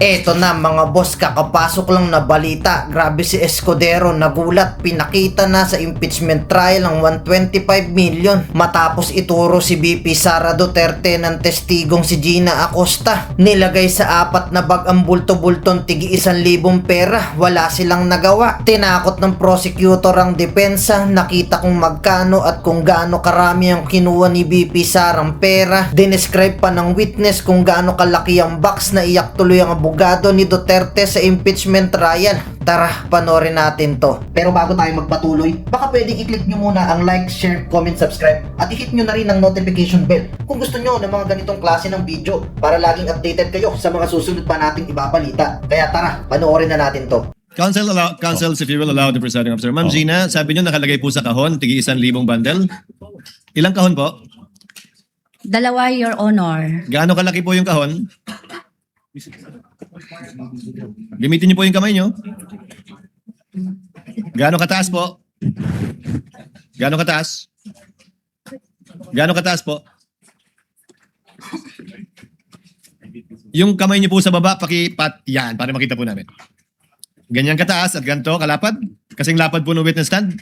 Eto na mga boss, kakapasok lang na balita. Grabe si Escudero, nagulat, pinakita na sa impeachment trial ang 125 million matapos ituro si VP Sara Duterte ng testigong si Gina Acosta. Nilagay sa 4 na bag ang bulto-bultong tigi 1,000 pera, wala silang nagawa. Tinakot ng prosecutor ang depensa, nakita kung magkano at kung gaano karami ang kinuha ni VP Sarang pera. Dinescribe pa ng witness kung gaano kalaki ang box na iyak tuloy ang abogado ni Duterte sa impeachment trial. Tara, panoorin natin to. Pero bago tayo magpatuloy, baka pwedeng i-click nyo muna ang like, share, comment, subscribe at i-hit nyo na rin ang notification bell kung gusto nyo ng mga ganitong klase ng video para laging updated kayo sa mga susunod pa nating ibabalita. Kaya tara, panoorin na natin to. Councils, if you will allow the presiding officer. Ma'am Gina, sabi nyo nakalagay po sa kahon, tigi 1,000 bundle. Ilang kahon po? 2, Your Honor. Gaano kalaki po yung kahon? Gamitin niyo po yung kamay nyo. Gaano kataas po? Gaano kataas? Gaano kataas po? Yung kamay niyo po sa baba, pakipat yan para makita po namin. Ganyan kataas at ganito kalapad? Kasing lapad po ng witness stand?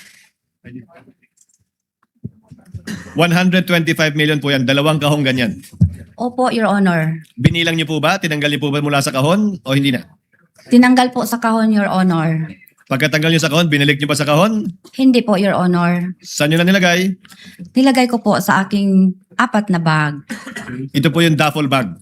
125 million po yan. 2 kahong ganyan. Opo, Your Honor. Binilang niyo po ba? Tinanggal niyo po ba mula sa kahon o hindi na? Tinanggal po sa kahon, Your Honor. Pagkatanggal niyo sa kahon, binalik niyo pa sa kahon? Hindi po, Your Honor. Saan niyo na nilagay? Nilagay ko po sa aking 4 na bag. Ito po yung duffel bag.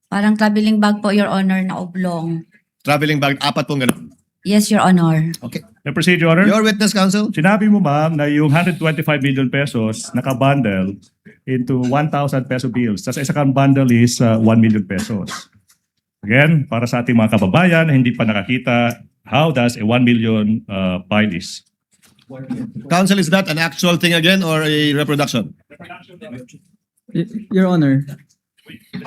Parang traveling bag po, Your Honor, na oblong. Traveling bag, 4 pong gano'n. Yes, Your Honor. Okay. May proceed, Your Honor. Your witness, counsel? Sinabi mo, ma'am, na yung 125 million pesos nakabundle into 1,000 peso bills. Tapos isa kang bundle is 1 million pesos. Again, para sa ating mga kababayan na hindi pa nakakita, how does a 1 million file is? Counsel, is that an actual thing again or a reproduction? Your Honor,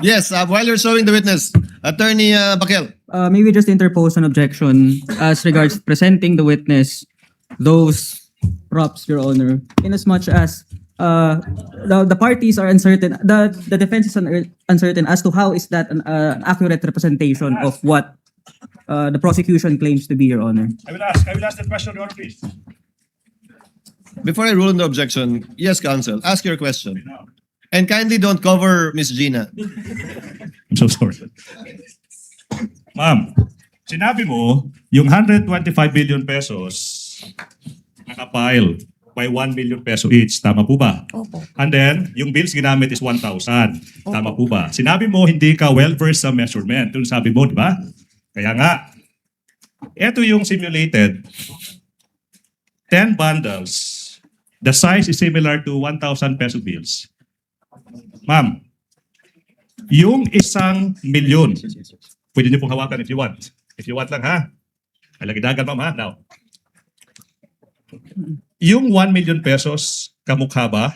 Yes, while you're showing the witness, Attorney Bakel. may we just interpose an objection as regards presenting the witness those props, Your Honor, in as much as the parties are uncertain, the defense is uncertain as to how is that an accurate representation of what the prosecution claims to be, Your Honor. I will ask that question, Your Honor, please. Before I rule on the objection, yes, counsel, ask your question. And kindly don't cover Miss Gina. I'm so sorry. Ma'am, sinabi mo, yung 125 billion pesos nakapile by 1 million peso each. Tama po ba? Opo. And then, yung bills ginamit is 1,000. Tama po ba? Sinabi mo, hindi ka well-versed sa measurement. Ito sabi mo, di ba? Kaya nga, ito yung simulated 10 bundles. The size is similar to 1,000 peso bills. Ma'am, yung 1 milyon, pwede niyo pong hawakan if you want. If you want lang, ha? Alagidagan, ma'am, ha? Now, yung 1 million pesos, kamukha ba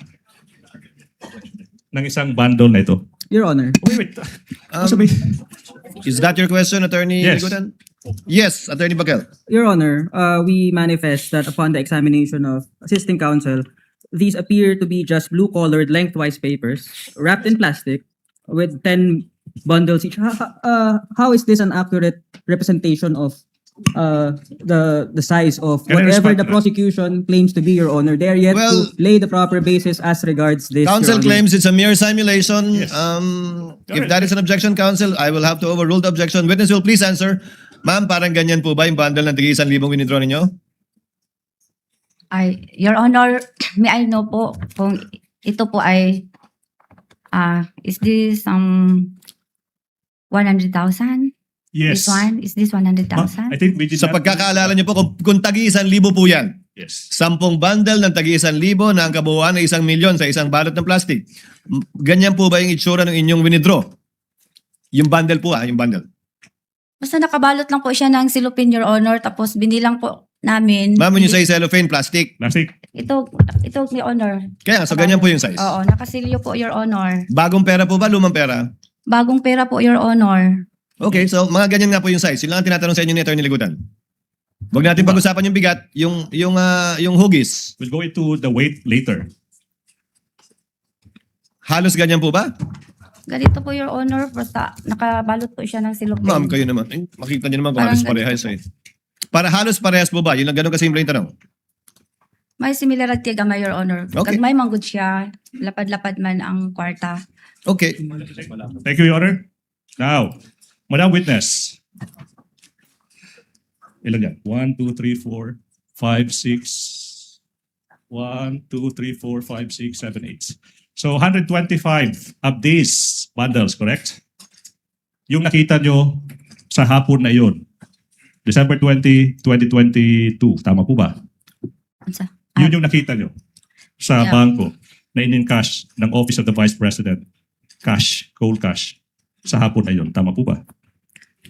ng isang bundle na ito? Your Honor, Wait. Sabi, Is that your question, Attorney Yes. Ligotan? Yes, Attorney Bakel. Your Honor, we manifest that upon the examination of assisting counsel, these appear to be just blue-colored lengthwise papers wrapped in plastic with 10 bundles each. How is this an accurate representation of the size of Can I whatever respond the to that? prosecution claims to be, Your Honor? They are yet Well, to lay the proper basis as regards this, Your Counsel Honor. claims it's a mere simulation. Yes. If that is an objection, counsel, I will have to overrule the objection. Witness will please answer. Ma'am, parang ganyan po ba yung bundle ng tigi 1,000 withdraw ninyo? Ay, Your Honor, may I know po kung ito po ay, is this 100,000? yes. This one? Is this 100,000? I think we did Sa not- pagkakaalala niyo po, kung tagi 1,000 po yan, Yes. 10 bundle ng tagi 1,000 na ang kabuuan ay 1 milyon sa isang balot ng plastic. Ganyan po ba yung itsura ng inyong withdraw? Yung bundle po yung bundle. Basta nakabalot lang po siya ng silupin, Your Honor, tapos binilang po namin. Ma'am, when you say cellophane, plastic. Plastic. Ito, Your Honor. Kaya, so ganyan po yung size. Oo, nakasilyo po, Your Honor. Bagong pera po ba, lumang pera? Bagong pera po, Your Honor. Okay, so mga ganyan nga po yung size. Yun lang ang tinatanong sa inyo ni Attorney Ligotan. Huwag natin pag-usapan yung bigat, yung hugis. We'll go into the weight later. Halos ganyan po ba? Ganito po, Your Honor. Basta nakabalot po siya ng silopin. Ma'am, kayo naman. Eh, makita niyo naman kung Parang halos parehas eh. Para halos parehas po ba? Yun lang ganun kasi yung tanong. May similarity gama, Your Honor. Okay. Kag may manggod siya, lapad-lapad man ang kwarta. Okay. Thank you, Your Honor. Now, Madam Witness. Ilan yan? 1, 2, 3, 4, 5, 6. 1, 2, 3, 4, 5, 6, 7, 8. So 125 of these bundles, correct? Yung nakita nyo sa hapon na yun. December 20, 2022. Tama po ba? Unsa? Yun yung nakita nyo sa Yeah. bangko na in-encash ng Office of the Vice President. Cash, cold cash. Sa hapon na yun. Tama po ba?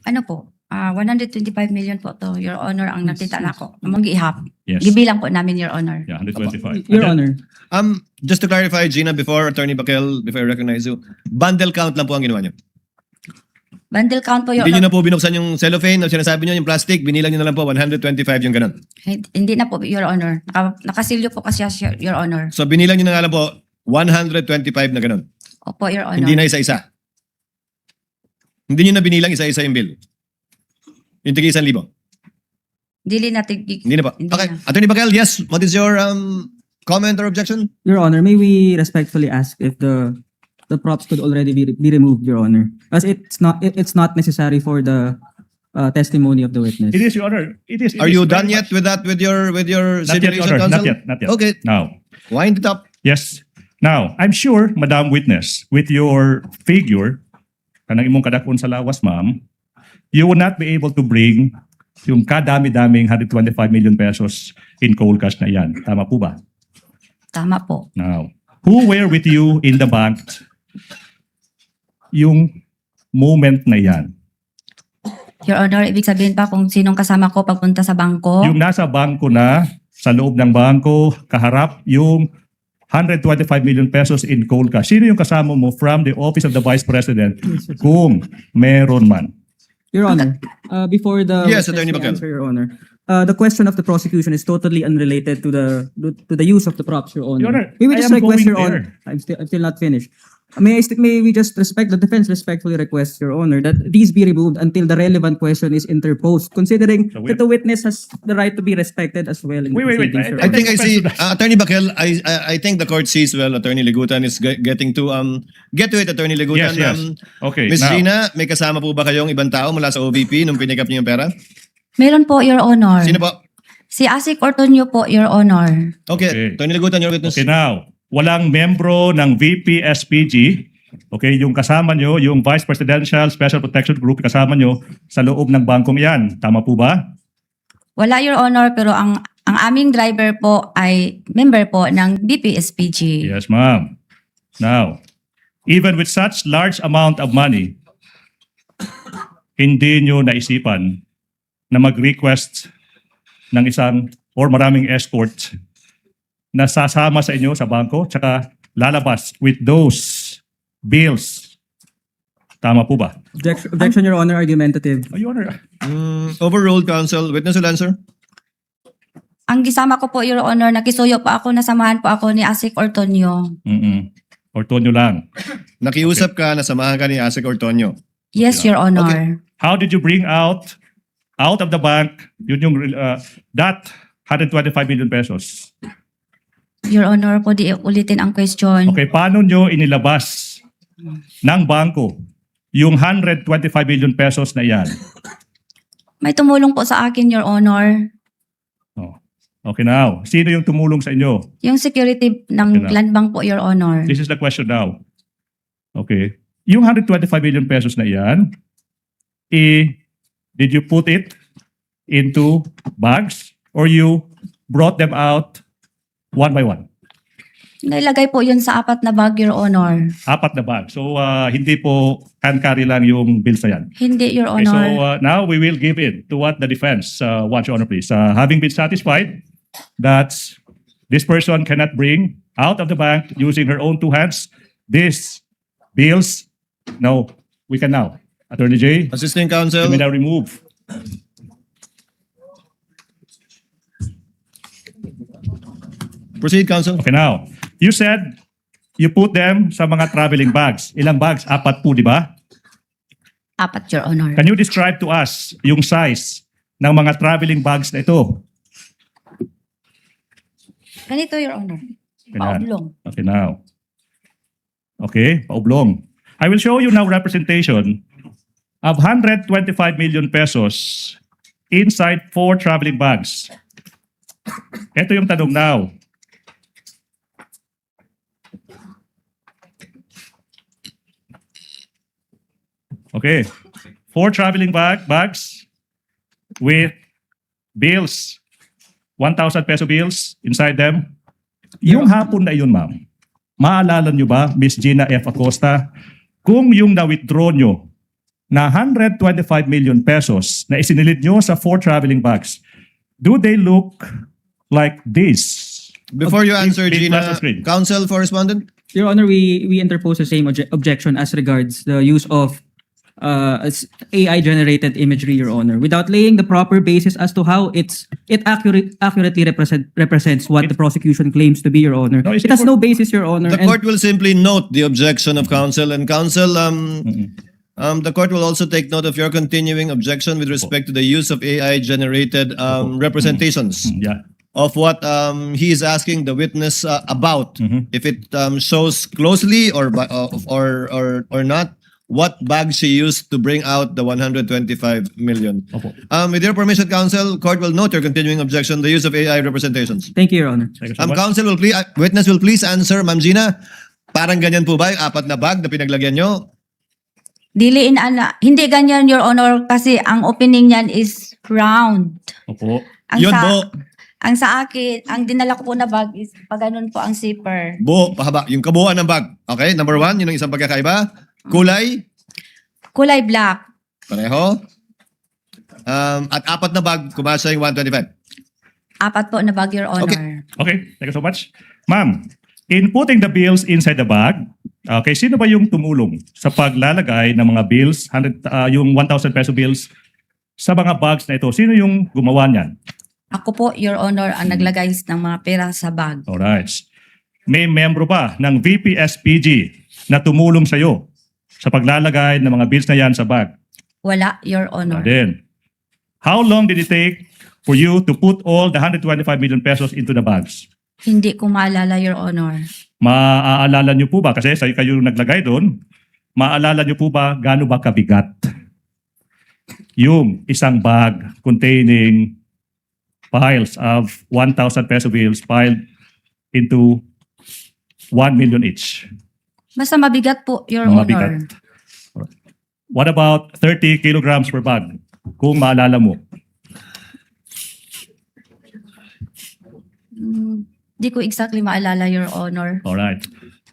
Ano po? 125 million po to, Your Honor, ang nakita na ko. Mag-ihap. Yes. Gibilang po namin, Your Honor. Yeah, 125. Your And Honor. Just to clarify, Gina, before Attorney Bakel, before I recognize you, bundle count lang po ang ginawa niyo. Bundle count po, Your Hindi niyo Honor. na po binuksan yung cellophane o sinasabi niyo yung plastic, binilang niyo na lang po 125 yung ganun. Hindi na po, Your Honor. Nakasilyo po kasi siya, Your Honor. So binilang niyo na nga lang po 125 na ganun. Opo, Your Honor. Hindi na isa-isa. Hindi niyo na binilang isa-isa yung bill. Yung tigi 1,000. Dili natin. Hindi na po. Hindi Okay. na. Attorney Bakel, yes. What is your comment or objection? Your Honor, may we respectfully ask if the props could already be removed, Your Honor, as it's not necessary for the testimony of the witness. It is, Your Honor. It is. Are you done yet with that with your Not yet, Your simulation, Honor. counsel? Not yet. Not yet. Okay. Now, Wind it up. yes. Now, I'm sure, Madam Witness, with your figure, kanang imong kadakon sa lawas, ma'am, you will not be able to bring yung kadami-daming 125 million pesos in cold cash na yan. Tama po ba? Tama po. Now, who were with you in the bank yung moment na yan? Your Honor, ibig sabihin pa kung sinong kasama ko pagpunta sa bangko. Yung nasa bangko na, sa loob ng bangko, kaharap yung 125 million pesos in cold cash. Sino yung kasama mo from the Office of the Vice President kung meron man? Your Honor, before the Yes, witness Attorney may Bakel. answer, Your Honor, the question of the prosecution is totally unrelated to the use of the props, Your Honor. Your Honor, May we I just am request, going Your Honor? there. I'm still not finished. May we just respect the defense respectfully request, Your Honor, that these be removed until the relevant question is interposed, considering So that the witness has the right to be respected as well. In the Wait. proceedings, Your I Honor. think I see Attorney Bakel. I think the court sees well. Attorney Legutan is getting to get to it. Attorney Legutan. Yes. Okay. Miss now, Gina, may kasama po ba kayong ibang tao mula sa OVP nung pinikap niyo yung pera? Meron po, Your Honor. Sino po? Si Asik Ortonio po, Your Honor. Okay. Attorney Legutan, your witness. Okay, now, walang membro ng VP SPG, okay, yung kasama nyo, yung Vice Presidential Special Protection Group, kasama nyo sa loob ng bangkong yan. Tama po ba? Wala, Your Honor, pero ang aming driver po ay member po ng BPSPG. Yes, ma'am. Now, even with such large amount of money, hindi nyo naisipan na mag-request ng isang or maraming escort na sasama sa inyo sa bangko tsaka lalabas with those bills. Tama po ba? Objection, Your Honor, argumentative. Oh, Your Honor. Overruled, counsel. Witness will answer. Ang gisama ko po, Your Honor, nakisuyo pa ako, nasamahan po ako ni Asik Ortonio. Ortonio lang. Nakiusap ka, nasamahan ka ni Asik Ortonio. Yes, Your Honor. How did you bring out of the bank yun yung that 125 million pesos? Your Honor, po di ulitin ang question. Okay, paano nyo inilabas ng bangko yung 125 million pesos na yan? May tumulong po sa akin, Your Honor. Oh. Okay now, sino yung tumulong sa inyo? Yung security ng Okay na. land bank po, Your Honor. This is the question now. Okay. Yung 125 million pesos na yan, did you put it into bags or you brought them out one by one? Nailagay po yun sa 4 na bag, Your Honor. 4 na bag. So, hindi po hand carry lang yung bills na yan. Hindi, Your Okay, so Honor. now we will give in to what the defense wants, Your Honor, please. Having been satisfied that this person cannot bring out of the bank using her own 2 hands these bills, no, we can now. Attorney J, Assisting you counsel. may now remove. Proceed, counsel. Okay, now, you said you put them sa mga traveling bags. Ilang bags? 4 po, di ba? 4, Your Honor. Can you describe to us yung size ng mga traveling bags na ito? Ganito, Your Honor. Ganyan. Paublong. Okay, now. Okay, paublong. I will show you now representation of 125 million pesos inside 4 traveling bags. Ito yung tanong now. Okay, 4 traveling bags with bills, 1,000 peso bills inside them. Yung hapon na yun, ma'am, maalala nyo ba, Miss Gina F. Acosta, kung yung na-withdraw nyo na 125 million pesos na isinilid nyo sa 4 traveling bags, do they look like this? Before you answer, Please flash Gina, the screen. counsel for respondent? Your Honor, we interpose the same objection as regards the use of AI-generated imagery, Your Honor, without laying the proper basis as to how it accurately represents what the prosecution claims to be, Your Honor. No, it's It has no basis, Your Honor. The and- court will simply note the objection of counsel, and counsel, the court will also take note of your continuing objection with respect to the use of AI-generated representations Yeah. of what he is asking the witness about. If it shows closely or not, what bag she used to bring out the 125 million. Opo. With your permission, counsel, court will note your continuing objection, the use of AI representations. Thank you, Your Honor. Thank you so much. Counsel will please, witness will please answer, Ma'am Gina. Parang ganyan po ba yung 4 na bag na pinaglagyan nyo? Diliin, hindi ganyan, Your Honor, kasi ang opening niyan is round. Opo. Ang Yun sa, po. Ang sa akin, ang dinala ko po na bag is pag ganun po ang zipper. Buo, pahaba. Yung kabuuan ng bag. Okay, number 1, yun ang isang pagkakaiba. Kulay, Kulay black. pareho. At 4 na bag, kumasa yung 125. 4 po na bag, Your Honor. Okay, thank you so much. Ma'am, in putting the bills inside the bag, okay, sino ba yung tumulong sa paglalagay ng mga bills, yung 1,000 peso bills, sa mga bags na ito? Sino yung gumawa niyan? Ako po, Your Honor, ang naglagay ng mga pera sa bag. Alright. May membro ba ng VP-SPG na tumulong sa iyo sa paglalagay ng mga bills na yan sa bag? Wala, Your Honor. Then, how long did it take for you to put all the 125 million pesos into the bags? Hindi ko maalala, Your Honor. Maaalala niyo po ba, kasi sa kayo naglagay doon, maaalala niyo po ba gaano ba kabigat yung isang bag containing piles of 1,000 peso bills piled into 1 million each? Basta mabigat po, Your Mabigat. Honor. What about 30 kilograms per bag? Kung maalala mo. Di ko exactly maalala, Your Honor. Alright.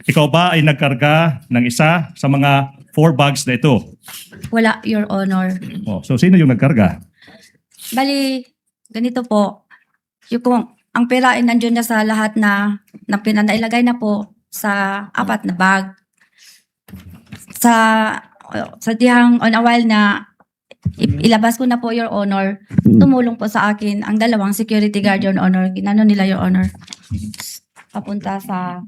Ikaw ba ay nagkarga ng isa sa mga 4 bags na ito? Wala, Your Honor. Oh, so sino yung nagkarga? Bali, ganito po. Yung kung ang pera ay nandiyon na sa lahat na pinanailagay na po sa 4 na bag. Sa dihang on a while na ilabas ko na po, Your Honor, tumulong po sa akin ang 2 security guard, Your Honor. Ginano nila, Your Honor, papunta sa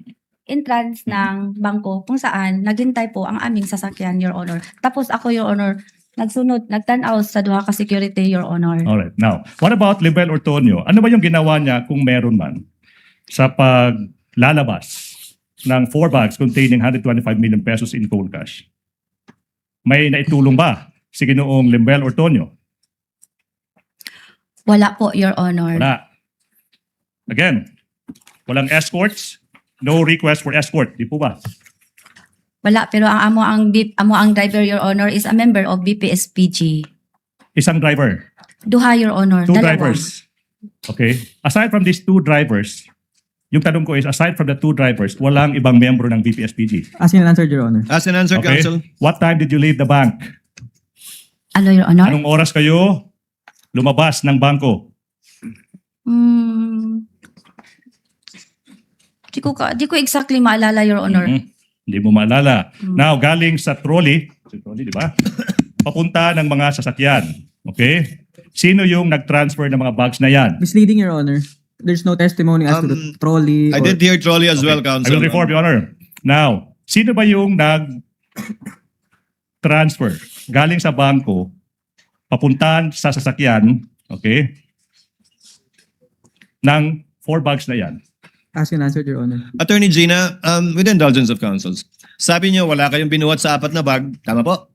entrance ng bangko kung saan naghintay po ang aming sasakyan, Your Honor. Tapos ako, Your Honor, nagtanaw sa 2 ka security, Your Honor. Alright. Now, what about Libel Ortonio? Ano ba yung ginawa niya kung meron man sa paglalabas ng 4 bags containing 125 million pesos in cold cash? May naitulong ba si Ginoong Libel Ortonio? Wala po, Your Honor. Wala. Again, walang escorts, no request for escort, di po ba? Wala, pero ang amo ang driver, Your Honor, is a member of BPSPG. Isang driver, 2, Your Honor. 2 2 drivers. Okay. Aside from these 2 drivers, yung tanong ko is, aside from the 2 drivers, walang ibang membro ng VPSPG. As in answered, Your Honor. As an answer, Okay. counsel. What time did you leave the bank? Ano, Your Honor? Anong oras kayo lumabas ng bangko? Di ko exactly maalala, Your Honor. Hindi mo maalala. Now, galing sa trolley, di ba? Papunta ng mga sasakyan. Okay? Sino yung nag-transfer ng mga bags na yan? Misleading, Your Honor. There's no testimony as to the trolley. I or- did hear trolley as well, I counsel. will reform, Your Honor. Now, sino ba yung nag-transfer galing sa bangko papuntahan sa sasakyan, okay, ng 4 bags na yan? Ask and answer, Your Honor. Attorney Gina, with the indulgence of counsels, sabi niyo wala kayong binuhat sa 4 na bag, tama po?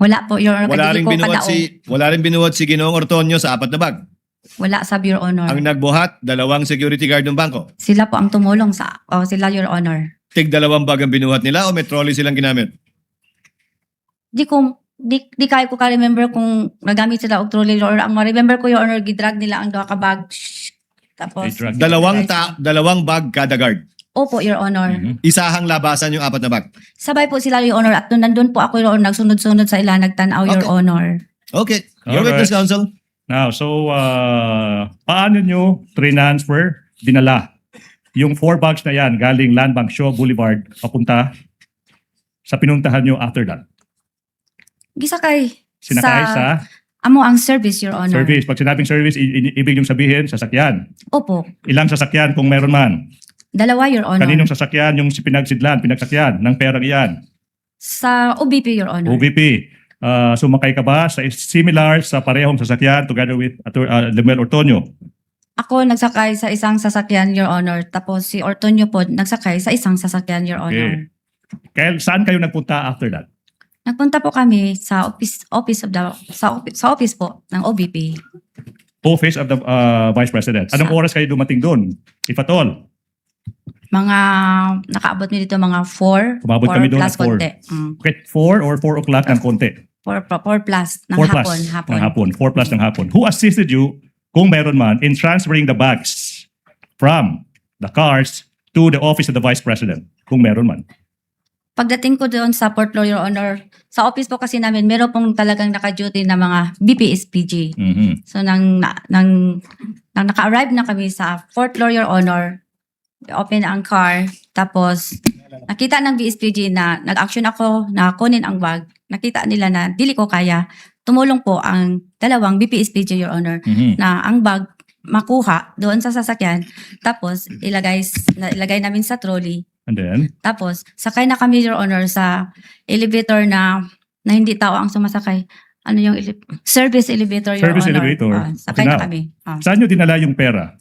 Wala po, Your Honor. Wala Hindi rin po binuhat kadaong. wala rin binuhat si Ginoong Ortonio sa 4 na bag. Wala sa Your Honor. Ang nagbuhat, 2 security guard ng bangko. Sila po ang tumulong sa, sila, Your Honor. Tig 2 bag ang binuhat nila o may trolley silang ginamit? Di kayo ko ka-remember kung nagamit sila og trolley, or ang ma-remember ko, Your Honor, gidrag nila ang 2 ka bag. Tapos, Gidrag. 2 bag kada guard. Opo, Your Honor. Isahang labasan yung 4 na bag. Sabay po sila, Your Honor, at nandun po ako, Your Honor, nagsunod-sunod sa ila, nagtanaw, Your Okay. Honor. Okay. Your Alright. witness, counsel. Now, so, paano nyo transfer, dinala yung 4 bags na yan galing Land Bank Shaw Boulevard papunta sa pinuntahan nyo after that? Gisakay. Sinakay sa Amo ang service, Your Honor. service. Pag sinabing service, ibig yung sabihin, sasakyan. Opo. Ilang sasakyan kung meron man? 2, Your Honor. Kaninong sasakyan yung pinagsakyan ng perang iyan? Sa OBP, Your Honor. OVP. Sumakay ka ba sa similar sa parehong sasakyan together with Lemuel Ortonio? Ako nagsakay sa isang sasakyan, Your Honor. Tapos si Ortonio po nagsakay sa isang sasakyan, Your Honor. Kaya saan kayo nagpunta after that? Nagpunta po kami sa office po ng OBP. Office of the Vice President. Anong oras kayo dumating doon? If at all? Mga nakaabot mi dito mga 4. Umabot kami doon plus at 4. konti. Okay, 4 or 4 o'clock ng konti? 4 plus ng 4 plus hapon. ng hapon. 4 plus ng hapon. Who assisted you, kung meron man, in transferring the bags from the cars to the office of the Vice President? Kung meron man. Pagdating ko doon sa Port Law, Your Honor, sa office po kasi namin, meron pong talagang naka-duty na mga BPSPG. Mhm. So, nang naka-arrive na kami sa Fort Law, Your Honor, open ang car, tapos nakita ng BSPG na nag-action ako na kunin ang bag. Nakita nila na dili ko kaya. Tumulong po ang 2 BPSPG, Your Honor, Mhm. na ang bag makuha doon sa sasakyan. Tapos, ilagay namin sa trolley. And then? Tapos, sakay na kami, Your Honor, sa elevator na hindi tao ang sumasakay. Ano yung service elevator, Your Service Honor. elevator. Sakay Okay, na now. kami. Saan nyo dinala yung pera?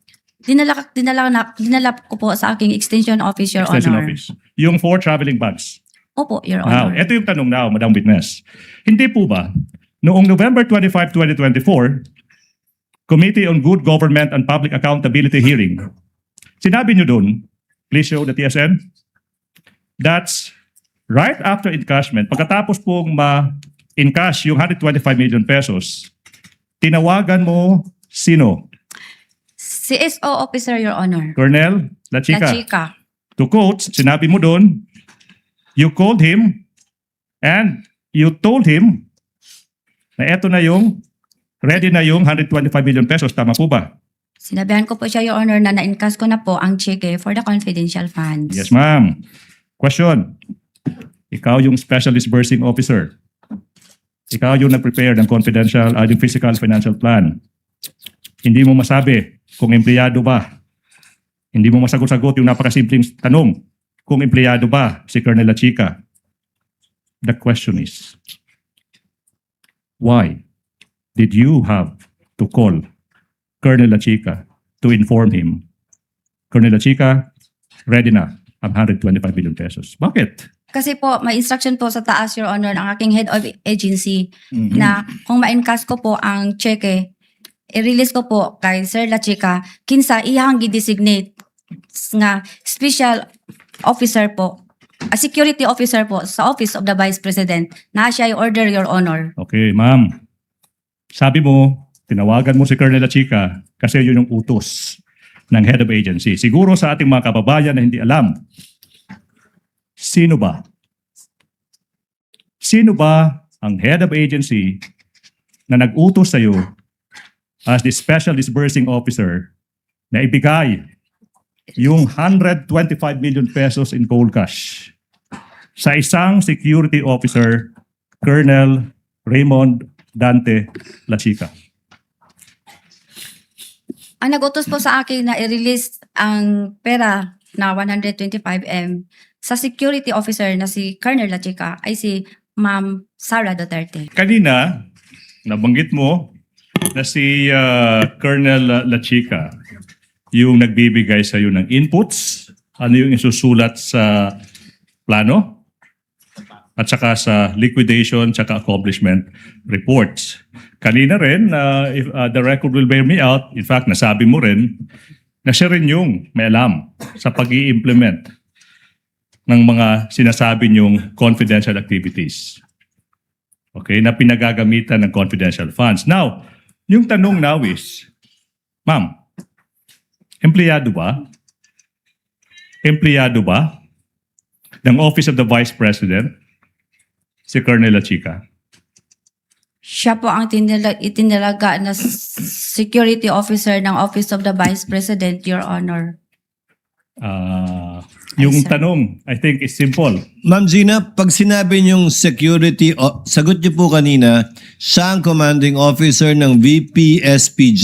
Dinala ko po sa aking extension office, Your Extension Honor. office. Yung 4 traveling bags. Opo, Your Now, Honor. ito yung tanong now, Madam Witness. Hindi po ba, noong November 25, 2024, Committee on Good Government and Public Accountability hearing, sinabi nyo dun, please show the TSN, that's right after encashment, pagkatapos pong ma-encash yung 125 million pesos, tinawagan mo sino? CSO officer, Your Honor. Colonel La La Chica. Chica. To quote, sinabi mo doon, you called him and you told him na eto na yung, ready na yung 125 million pesos. Tama po ba? Sinabihan ko po siya, Your Honor, na na-encash ko na po ang cheque for the confidential funds. Yes, ma'am. Question. Ikaw yung special disbursing officer. Ikaw yung nag-prepare ng confidential, yung physical financial plan. Hindi mo masabi kung empleyado ba. Hindi mo masagot-sagot yung napakasimpleng tanong kung empleyado ba si Colonel La Chica. The question is, why did you have to call Colonel La Chica to inform him, Colonel La Chica, ready na ang 125 billion pesos? Bakit? Kasi po, may instruction po sa taas, Your Honor, ng aking head of agency Mhm. na kung ma-encash ko po ang cheque, i-release ko po kay Sir La Chica, kinsa iyang gi-designate nga special officer po, a security officer po sa Office of the Vice President na siya i-order, Your Honor. Okay, ma'am. Sabi mo, tinawagan mo si Colonel La Chica kasi yun yung utos ng head of agency. Siguro sa ating mga kababayan na hindi alam, sino ba? Sino ba ang head of agency na nag-utos sa'yo as the special disbursing officer na ibigay yung 125 million pesos in cold cash sa isang security officer, Colonel Raymond Dante La Chica? Ang nag-utos po sa akin na i-release ang pera na 125M sa security officer na si Colonel Lachica ay si Ma'am Sara Duterte. Kanina, nabanggit mo na si Colonel Lachica yung nagbibigay sa iyo ng inputs, ano yung isusulat sa plano, at saka sa liquidation, saka accomplishment reports. Kanina rin, if the record will bear me out, in fact, nasabi mo rin na siya rin yung may alam sa pag-i-implement ng mga sinasabi niyong confidential activities. Okay, na pinagagamitan ng confidential funds. Now, yung tanong now is, ma'am, empleyado ba? Empleyado ba ng Office of the Vice President si Colonel Lachica? Siya po ang itinalaga na security officer ng Office of the Vice President, Your Honor. Yung sir. tanong, I think is simple. Ma'am Gina, pag sinabi niyong security, sagot niyo po kanina, siya ang commanding officer ng VP-SPG.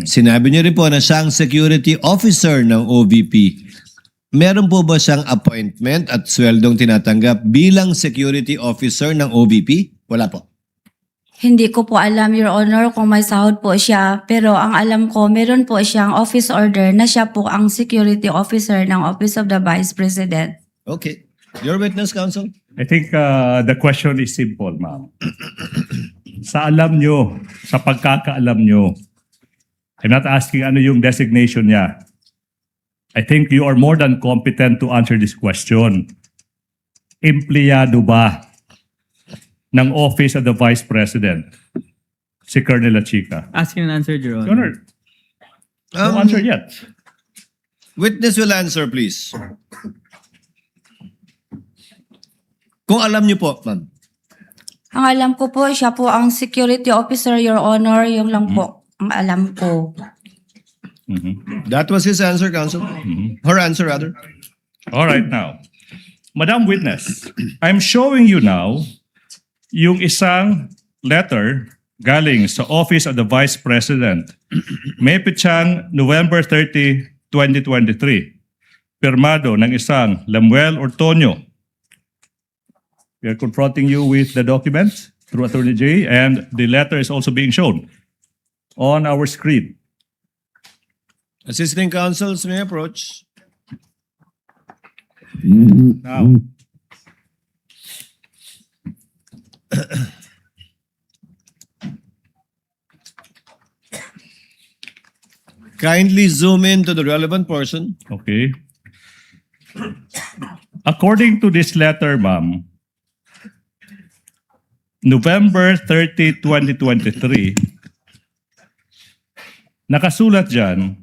Sinabi niyo rin po na siya ang security officer ng OVP. Meron po ba siyang appointment at sweldong tinatanggap bilang security officer ng OVP? Wala po. Hindi ko po alam, Your Honor, kung may sahod po siya. Pero ang alam ko, meron po siyang office order na siya po ang security officer ng Office of the Vice President. Okay. Your witness, counsel? I think the question is simple, ma'am. Sa alam nyo, sa pagkakaalam nyo, I'm not asking ano yung designation niya. I think you are more than competent to answer this question. Empleyado ba ng Office of the Vice President si Colonel Lachica? Asking and answered, Your Your Honor. Honor, no answer yet. Witness will answer, please. Kung alam niyo po, ma'am. Ang alam ko po, siya po ang security officer, Your Honor. Yung lang po ang alam ko. That was his answer, counsel. Her answer, rather. All right, now. Madam Witness, I'm showing you now yung isang letter galing sa Office of the Vice President. May pitsang November 30, 2023. Pirmado ng isang Lemuel Ortonio. We are confronting you with the documents through Attorney J, and the letter is also being shown on our screen. Assisting counsels may approach. Now, Kindly zoom in to the relevant portion. okay. According to this letter, ma'am, November 30, 2023, nakasulat dyan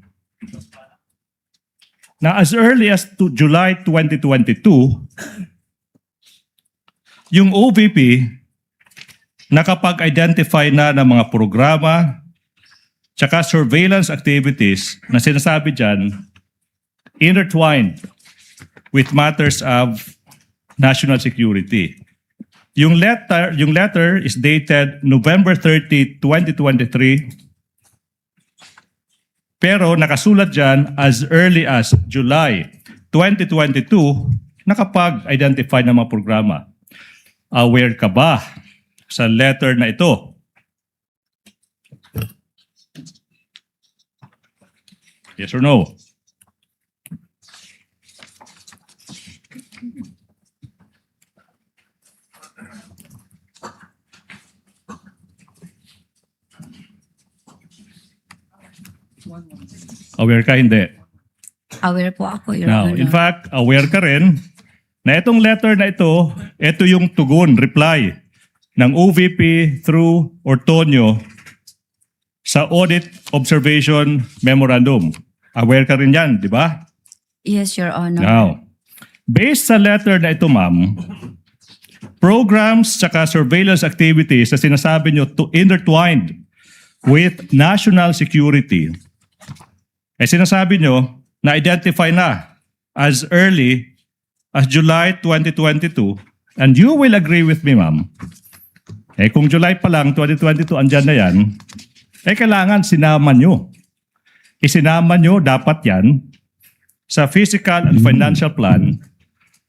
na as early as to July 2022, yung OVP nakapag-identify na ng mga programa tsaka surveillance activities na sinasabi dyan intertwined with matters of national security. Yung letter is dated November 30, 2023, pero nakasulat dyan as early as July 2022, nakapag-identify ng mga programa. Aware ka ba sa letter na ito? Yes or no? Aware ka, hindi? Aware po ako, Your Now, Honor. in fact, aware ka rin na itong letter na ito yung tugon, reply ng OVP through Ortonio sa Audit Observation Memorandum. Aware ka rin yan, di ba? Yes, Your Honor. Now, based sa letter na ito, ma'am, programs tsaka surveillance activities na sinasabi nyo to intertwined with national security, ay sinasabi nyo na-identify na as early as July 2022, and you will agree with me, ma'am, kung July pa lang, 2022, andyan na yan, kailangan sinama nyo. Isinama nyo dapat yan sa physical and financial plan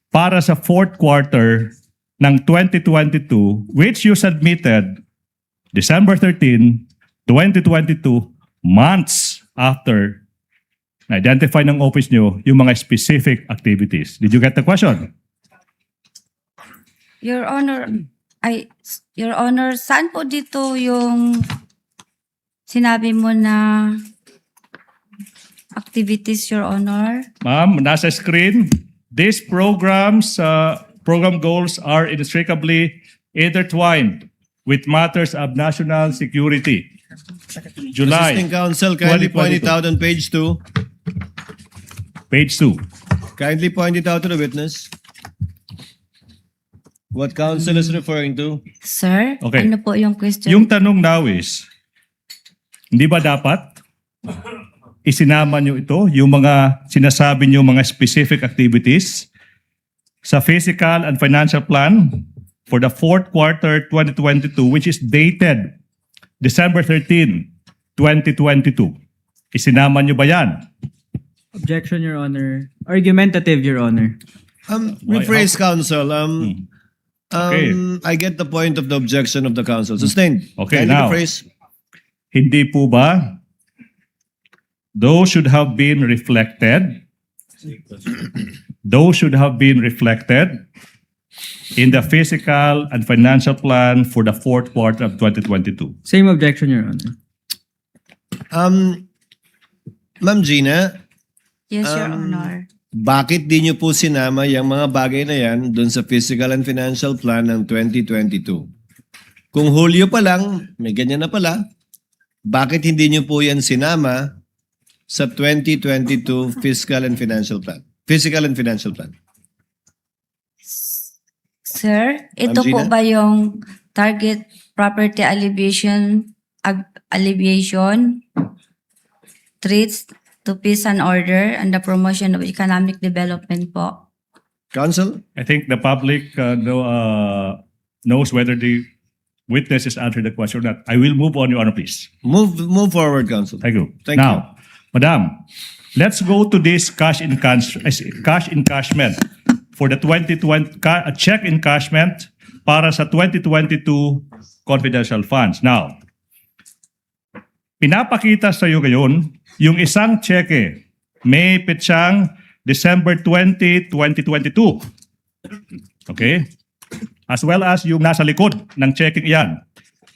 para sa fourth quarter ng 2022 which you submitted December 13, 2022, months after na-identify ng office nyo yung mga specific activities. Did you get the question? Your Honor, saan po dito yung sinabi mo na activities, Your Honor? Ma'am, nasa screen, these programs, program goals are inextricably intertwined with matters of national security. July, Assisting counsel, kindly point it 2022. out on page 2. Page 2. Kindly point it out to the witness. What counsel is referring to? Sir, Okay. ano po yung question? Yung tanong now is, hindi ba dapat isinama nyo ito, yung mga sinasabi nyo mga specific activities sa physical and financial plan for the fourth quarter 2022 which is dated December 13, 2022. Isinama nyo ba yan? Objection, Your Honor. Argumentative, Your Honor. Rephrase counsel. Okay. I get the point of the objection of the counsel. Sustained. Okay, Kindly now. rephrase. Hindi po ba those should have been reflected in the physical and financial plan for the fourth quarter of 2022. Same objection, Your Honor. Ma'am Gina, Yes, Your Honor. bakit di nyo po sinama yung mga bagay na yan dun sa physical and financial plan ng 2022? Kung Hulyo pa lang, may ganyan na pala, bakit hindi nyo po yan sinama sa 2022 fiscal and financial plan? Physical and financial plan. Sir, ito Ma'am po Gina? ba yung target property alleviation, threats to peace and order, and the promotion of economic development po? Counsel? I think the public knows whether the witness has answered the question or not. I will move on, Your Honor, please. Move forward, counsel. Thank you. Thank Now, Madam, let's go to this cash encashment for the 2020 check encashment para sa 2022 confidential funds. Now, pinapakita sa iyo ngayon yung isang cheque may petsang December 20, 2022. Okay? As well as yung nasa likod ng checking iyan.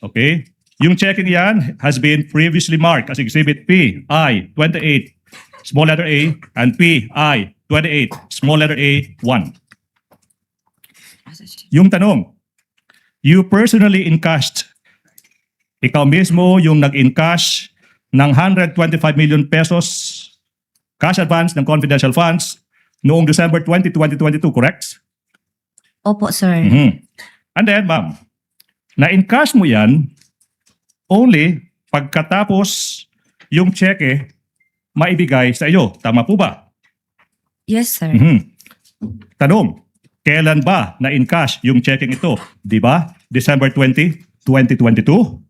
Okay? Yung checking iyan has been previously marked as Exhibit P, I, 28, small letter A, and P, I, 28, small letter A, 1. Yung tanong, you personally encashed, ikaw mismo yung nag-encash ng 125 million pesos cash advance ng confidential funds noong December 20, 2022, correct? Opo, sir. Mhm. And then, ma'am, na-encash mo yan only pagkatapos yung cheque maibigay sa iyo. Tama po ba? Yes, sir. Mhm. Tanong, kailan ba na-encash yung checking ito? Di ba? December 20, 2022?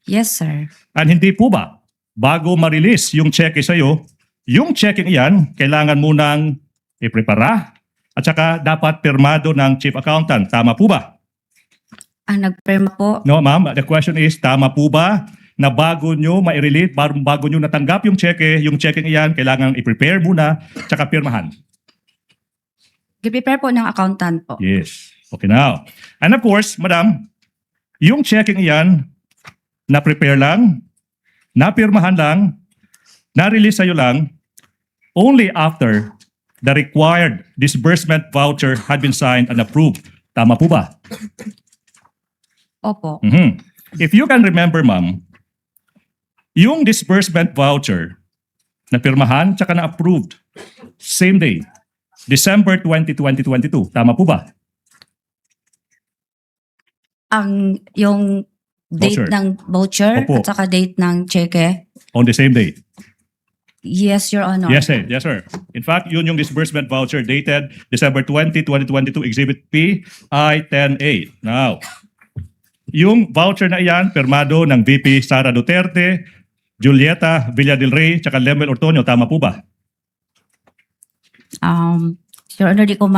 Yes, sir. And hindi po ba, bago ma-release yung cheque sa iyo, yung checking iyan, kailangan mo nang iprepara at saka dapat pirmado ng chief accountant. Tama po ba? Nagpirma po. No, ma'am. The question is, tama po ba na bago nyo ma-release, bago nyo natanggap yung checking iyan, kailangan i-prepare muna at saka pirmahan? I-prepare po ng accountant po. Yes. Okay now. And of course, madam, yung checking iyan, na-prepare lang, napirmahan lang, na-release sa'yo lang, only after the required disbursement voucher had been signed and approved. Tama po ba? Opo. Mhm. If you can remember, ma'am, yung disbursement voucher na pirmahan tsaka na approved, same day, December 20, 2022. Tama po ba? Yung date Voucher. ng voucher Opo. at saka date ng cheque. On the same day? Yes, Your Honor. Yes, sir. Yes, sir. In fact, yun yung disbursement voucher dated December 20, 2022, Exhibit P, I-10A. Now, yung voucher na iyan, pirmado ng VP Sara Duterte, Julieta Villadilrey, tsaka Lemel Ortonio. Tama po ba? Your Honor, di ko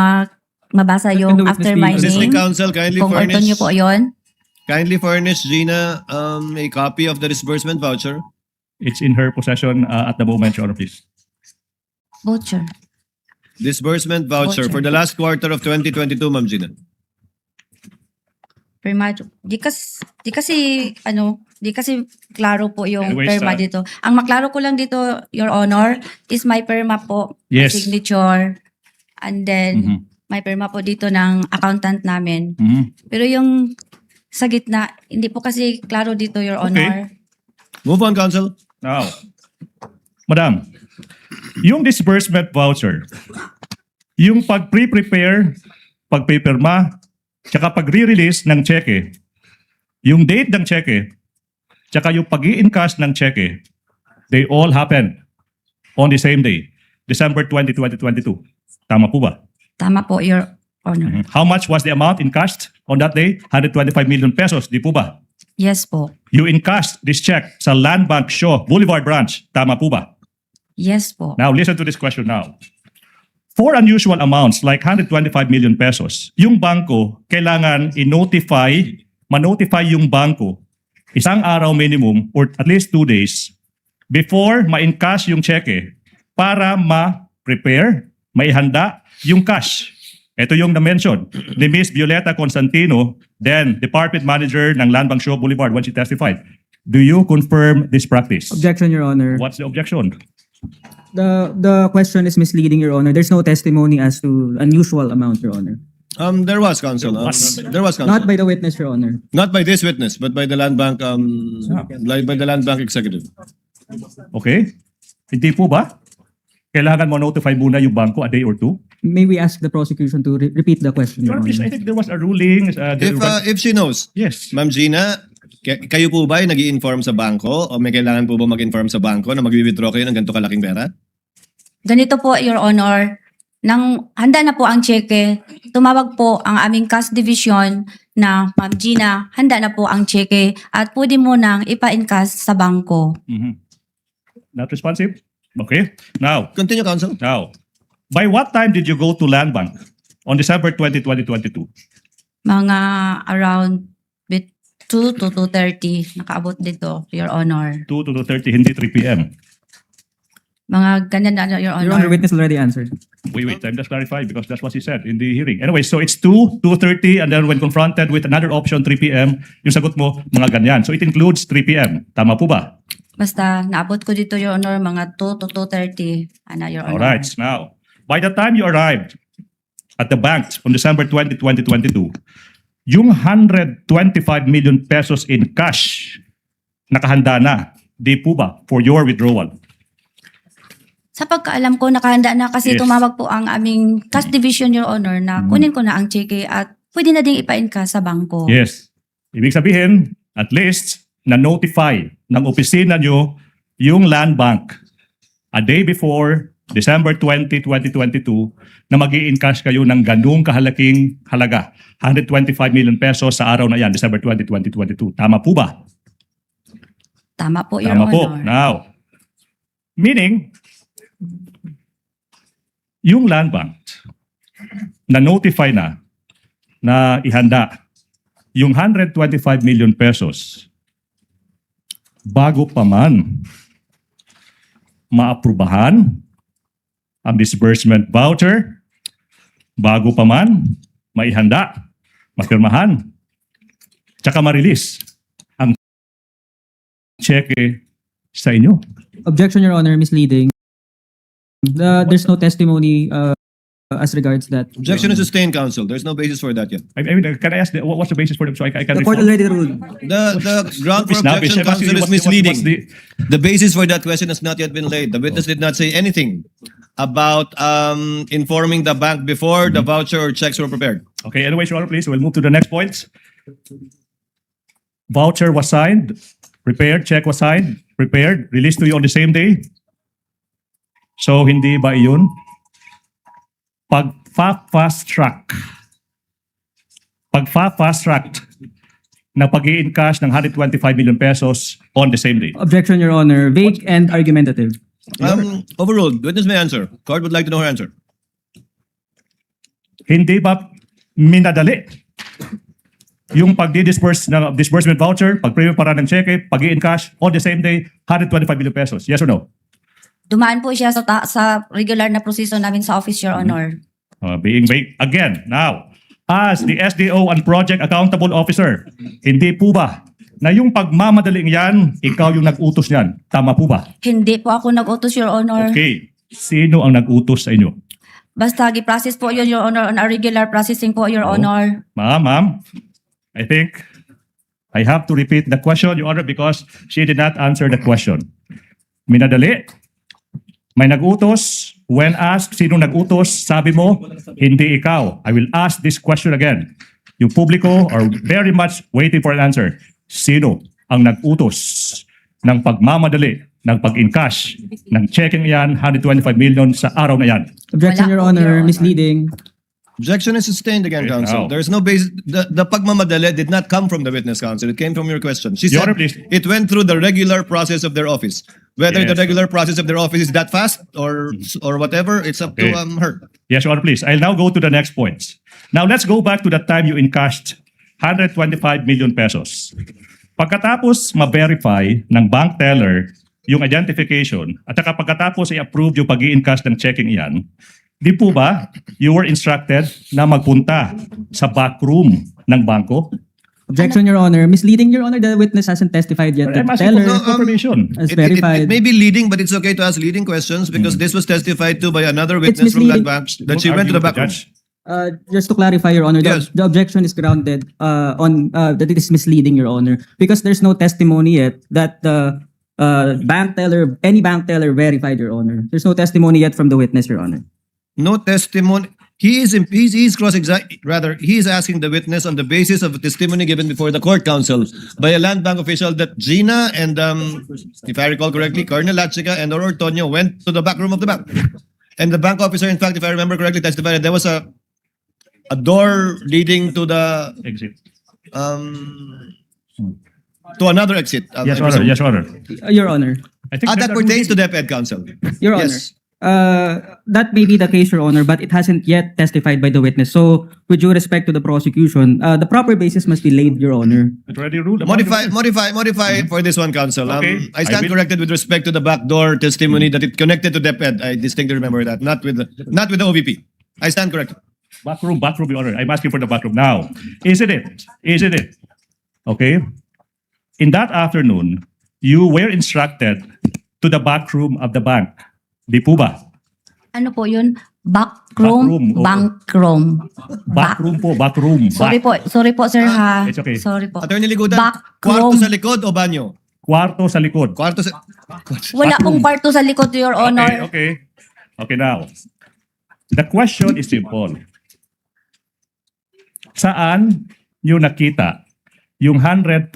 mabasa Can the yung witness after be- my Assisting name. counsel, kindly Kung orto furnish, nyo po yon. Gina a copy of the disbursement voucher. It's in her possession at the moment, Your Honor, please. Voucher. Disbursement voucher Voucher. for the last quarter of 2022, Ma'am Gina. Perma. Di kasi klaro po yung Anyways, perma dito. Ang maklaro ko lang dito, Your Honor, is my perma po. Yes. Signature. And then, may perma po dito ng accountant namin. Pero yung sa gitna, hindi po kasi klaro dito, Your Honor. Move on, counsel. Now, Madam, yung disbursement voucher, yung pag-prepare, pagpipirma, tsaka pag-re-release ng cheque, yung date ng cheque, tsaka yung pag-i-encash ng cheque, they all happen on the same day, December 20, 2022. Tama po ba? Tama po, Your Honor. How much was the amount encashed on that day? 125 million pesos, di po ba? Yes po. You encashed this check sa Land Bank Shaw Boulevard branch. Tama po ba? Yes po. Now, listen to this question now. For unusual amounts like 125 million pesos, yung bangko kailangan ma-notify yung bangko isang araw minimum or at least 2 days before ma-encash yung cheque para ma-prepare, maihanda yung cash. Ito yung na-mention ni Miss Violeta Constantino, then Department Manager ng Land Bank Shaw Boulevard when she testified. Do you confirm this practice? Objection, Your Honor. What's the objection? The question is misleading, Your Honor. There's no testimony as to unusual amount, Your Honor. There was, counsel. There was, counsel. Not by the witness, Your Honor. Not by this witness, but by the Land Bank, by the Land Bank executive. Okay? Hindi po ba? Kailangan mo notify muna yung bangko a day or 2? May we ask the prosecution to repeat the question, Your Your Honor, please, I Honor? think there was a ruling. If she knows, Yes. Ma'am Gina, kayo po ba ay nag-i-inform sa bangko o may kailangan po ba mag-inform sa bangko na mag-withdraw kayo ng ganito kalaking pera? Ganito po, Your Honor, nang handa na po ang cheque, tumawag po ang aming cash division na Ma'am Gina, handa na po ang cheque at pwede mo nang ipa-encash sa bangko. Not responsive? Okay. Now, Continue, counsel. by what time did you go to Land Bank on December 20, 2022? Mga around 2 to 2:30 nakaabot dito, Your Honor. 2 to 2:30, hindi 3 p.m. Mga ganyan na, Your Your Honor, Honor. witness already answered. Wait, I'm just clarifying because that's what he said in the hearing. Anyway, so it's 2, 2:30, and then when confronted with another option, 3 p.m., yung sagot mo, mga ganyan. So it includes 3 p.m. Tama po ba? Basta naabot ko dito, Your Honor, mga 2 to 2:30. Your Honor. Alright, now, by the time you arrived at the bank on December 20, 2022, yung 125 million pesos in cash nakahanda na, di po ba, for your withdrawal? Sa pagkaalam ko, nakahanda na kasi Yes. tumawag po ang aming cash division, Your Honor, na kunin ko na ang cheque at pwede na ding ipa-encash sa bangko. Yes. Ibig sabihin, at least, na-notify ng opisina nyo yung land bank a day before December 20, 2022 na mag-i-encash kayo ng ganung kahalaking halaga. 125 million pesos sa araw na yan, December 20, 2022. Tama po ba? Tama po, Your Tama po. Honor. Now, meaning, yung land bank na-notify na ihanda yung 125 million pesos bago pa man maaprubahan ang disbursement voucher, bago pa man maihanda, mapirmahan, tsaka ma-release ang cheque sa inyo. Objection, Your Honor, misleading. There's no testimony as regards that. Objection is sustained, counsel. There's no basis for that yet. I mean, can I ask, what's the basis for them so I can The court respond? already ruled. The ground for Snappish. objection, counsel, is What's misleading. the- The basis for that question has not yet been laid. The witness did not say anything about informing the bank before the voucher or checks were prepared. Okay, anyways, Your Honor, please, we'll move to the next point. Voucher was signed, prepared, check was signed, prepared, released to you on the same day. So, hindi ba iyon? Pag-fast track na pag-i-encash ng 125 million pesos on the same day. Objection, Your Honor. Vague and argumentative. Overruled. Witness may answer. Court would like to know her answer. Hindi ba minadali yung pag-disburse ng disbursement voucher, pag-preview para ng cheque, pag-i-encash on the same day, 125 million pesos? Yes or no? Dumaan po siya sa regular na proseso namin sa office, Your Honor. Being vague again. Now, as the SDO and Project Accountable Officer, hindi po ba na yung pagmamadaling yan, ikaw yung nag-utos yan? Tama po ba? Hindi po ako nag-utos, Your Honor. Okay. Sino ang nag-utos sa inyo? Basta gi-process po yun, Your Honor, on a regular processing po, Your Honor. Ma'am, I think I have to repeat the question, Your Honor, because she did not answer the question. Minadali? May nag-utos? When asked, sino nag-utos? Sabi mo, hindi ikaw. I will ask this question again. Yung publiko are very much waiting for an answer. Sino ang nag-utos ng pagmamadali, ng pag-encash, ng checking yan, 125 million sa araw na yan? Objection, Wala Your po, Honor. Your Honor. Misleading. Objection is sustained again, Okay, counsel. now. There's no base. The pagmamadali did not come from the witness, counsel. It came from your question. She Your said Honor, please. it went through the regular process of their office. Whether the Yes. regular process of their office is that fast or whatever, it's up Okay. to her. Yes, Your Honor, please. I'll now go to the next points. Now, let's go back to the time you encashed 125 million pesos. Pagkatapos ma-verify ng bank teller yung identification at saka pagkatapos i-approve yung pag-i-encash ng checking iyan, di po ba you were instructed na magpunta sa backroom ng bangko? Objection, Your Honor. Misleading, Your Honor. The witness hasn't testified yet. The I'm asking teller for confirmation. has It verified. may be leading, but it's okay to ask leading questions because this was testified to by another witness from that misleading. bank that she went to the back room. Judge. Just to clarify, Your Honor, Yes. the objection is grounded on that it is misleading, Your Honor, because there's no testimony yet that the any bank teller verified, Your Honor. There's no testimony yet from the witness, Your Honor. No testimony. He is asking the witness on the basis of a testimony given before the court counsel by a land bank official that Gina and if I recall correctly, Colonel Lachica and or Tonyo went to the back room of the bank. And the bank officer, in fact, if I remember correctly, testified that there was a door leading to the Exit. to another exit. Yes, Your Honor. Yes, Your Honor. Your Honor. I think That pertains to the DepEd counsel. Your Honor. Yes. That may be the case, Your Honor, but it hasn't yet testified by the witness. So, with due respect to the prosecution, the proper basis must be laid, Your Honor. It already ruled. Modify for this one, counsel. Okay. I stand I will- corrected with respect to the backdoor testimony that it connected to DepEd. I distinctly remember that, not with the OVP. I stand corrected. Backroom, Your Honor. I'm asking for the backroom now. Isn't it? Okay. In that afternoon, you were instructed to the backroom of the bank. Di po ba? Ano po yun? Backroom, oo. Backroom. Backroom. Sorry po, sir, ha? it's okay. Sorry po. Attorney Ligudan, Backroom. kwarto sa likod o banyo? Kwarto sa likod. Kwarto sa... Wala Backroom. pong kwarto sa likod, Your Honor. Okay. Now, the question is simple. Saan nyo nakita yung 125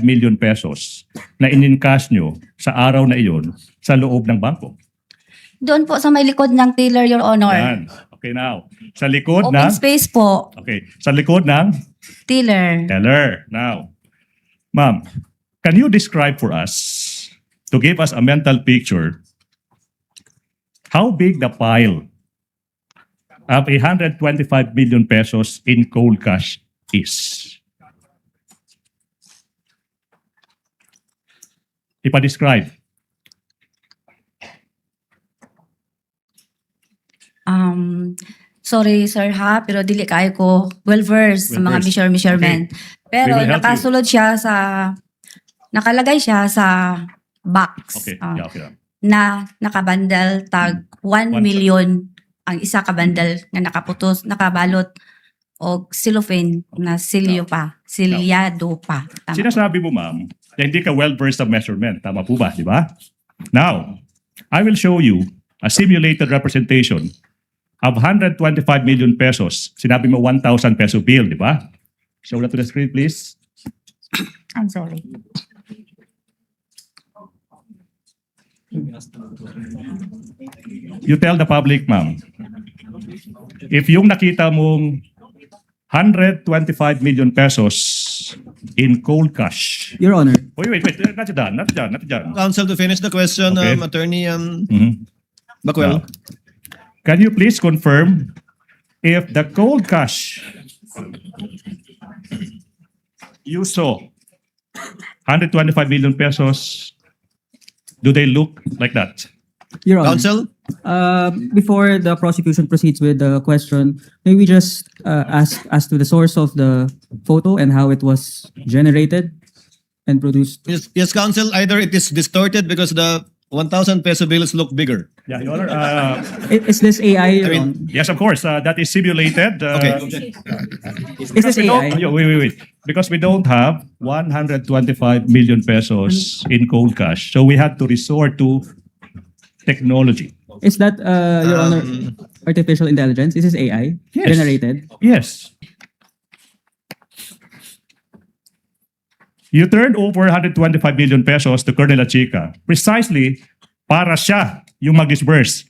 million pesos na in-encash nyo sa araw na iyon sa loob ng bangko? Doon po sa may likod ng teller, Your Honor. Yan. Okay, now. Sa likod Open ng... space po, Okay. Sa likod ng teller. teller. Now, ma'am, can you describe for us, to give us a mental picture, how big the pile of 125 million pesos in cold cash is? Ipa-describe. Sorry, sir, ha? Pero dili kayo ko well-versed sa mga Well-versed. measurement. Pero We will help nakasulod siya sa... Nakalagay siya sa box. Okay. ah, Okay. na nakabandal tag 1 One- million ang isa ka bandal nga nakaputos, nakabalot o cellophane na silyo pa, silyado pa. Tama. Sinasabi mo, ma'am, na hindi ka well-versed sa measurement. Tama po ba? Di ba? Now, I will show you a simulated representation of 125 million pesos. Sinabi mo 1,000 peso bill, di ba? Show that to the screen, please. I'm sorry. You tell the public, ma'am, if yung nakita mong 125 million pesos in cold cash. Your Honor. Wait. Not done. Counsel, to finish the question, Okay. Attorney Mhm. Bacuel. Now, can you please confirm if the cold cash you saw 125 million pesos, do they look like that? Your Honor. Counsel? Before the prosecution proceeds with the question, may we just ask as to the source of the photo and how it was generated and produced? Yes, counsel. Either it is distorted because the 1,000 peso bills look bigger. Yeah, Your Honor. Is this AI? Your Honor? Yes, of course. That is simulated. Okay. Is this AI? Wait. Because we don't have 125 million pesos in cold cash. So we had to resort to technology. Is that, Your Honor, artificial intelligence? Is this AI Yes. generated? Yes. You turned over 125 million pesos to Colonel Achica precisely para siya yung mag-disburse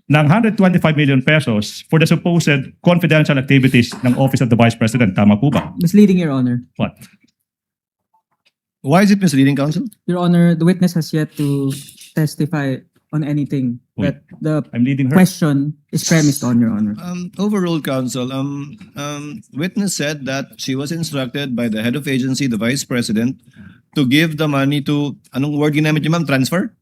ng 125 million pesos for the supposed confidential activities ng Office of the Vice President. Tama po ba? Misleading, Your Honor. What? Why is it misleading, counsel? Your Honor, the witness has yet to testify on anything that the I'm leading her. question is premised on, Your Honor. Overruled, counsel. Witness said that she was instructed by the head of agency, the vice president, to give the money to, anong word ginamit niyo, ma'am? Transfer?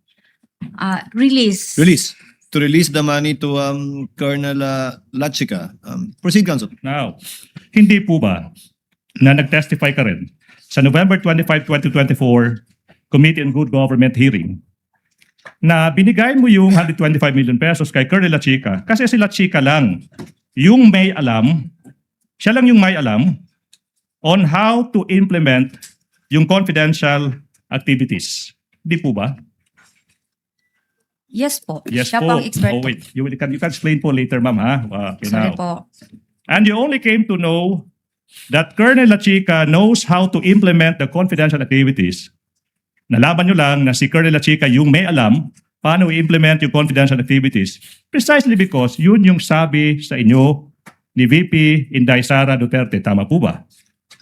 Release. Release. To release the money to Colonel Lachica. Proceed, counsel. Now, hindi po ba na nag-testify ka rin sa November 25, 2024 Committee on Good Government hearing na binigay mo yung 125 million pesos kay Colonel Lachica kasi si Lachica lang yung may alam, siya lang yung may alam on how to implement yung confidential activities. Di po ba? Yes po. Yes Siya po. pang expert. Oh, wait. You can explain po later, ma'am, ha? Okay, Sorry now. po. And you only came to know that Colonel Lachica knows how to implement the confidential activities. Nalaman nyo lang na si Colonel Lachica yung may alam paano i-implement yung confidential activities precisely because yun yung sabi sa inyo ni VP Inday Sara Duterte. Tama po ba?